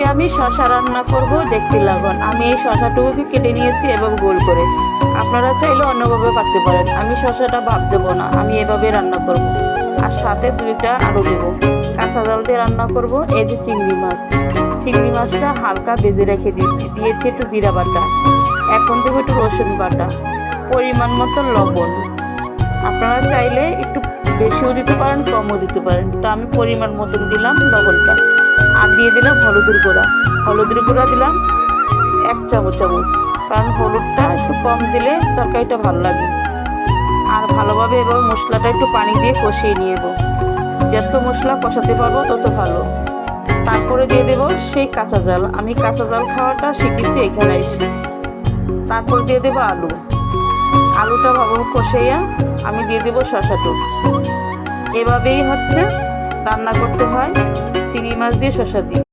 আজকে আমি শশা রান্না করব, দেখতে লাগুন। আমি এই শশাটুকুকে কেটে নিয়েছি এবং গোল করে। আপনারা চাইলে অন্যভাবে কাটতে পারেন। আমি শশাটা ভাপ দেবো না, আমি এভাবে রান্না করব। আর সাথে 2টা আলু দেবো। কাঁচা জাল দিয়ে রান্না করব। এই যে চিংড়ি মাছ, চিংড়ি মাছটা হালকা ভেজে রেখে দিয়েছি একটু জিরা বাটা। এখন দেবো একটু রসুন বাটা, পরিমাণ মতো লবণ। আপনারা চাইলে একটু বেশিও দিতে পারেন, কমও দিতে পারেন। তো আমি পরিমাণ মতন দিলাম লবণটা। আর দিয়ে দিলাম হলুদের গুঁড়া। হলুদের গুঁড়া দিলাম 1 চামচ, কারণ হলুদটা একটু কম দিলে তরকারিটা ভালো লাগে। আর ভালোভাবে এবার মশলাটা একটু পানি দিয়ে কষিয়ে নিয়ে নেব। যত মশলা কষাতে পারবো তত ভালো। তারপরে দিয়ে দেবো সেই কাঁচা জাল। আমি কাঁচা জাল খাওয়াটা শিখেছি এখানে এসে। তারপর দিয়ে দেবো আলুটা ভালো কষাইয়া আমি দিয়ে দেবো শশাটুকু। এভাবেই রান্না করতে হয় চিংড়ি মাছ দিয়ে শশা দিয়ে।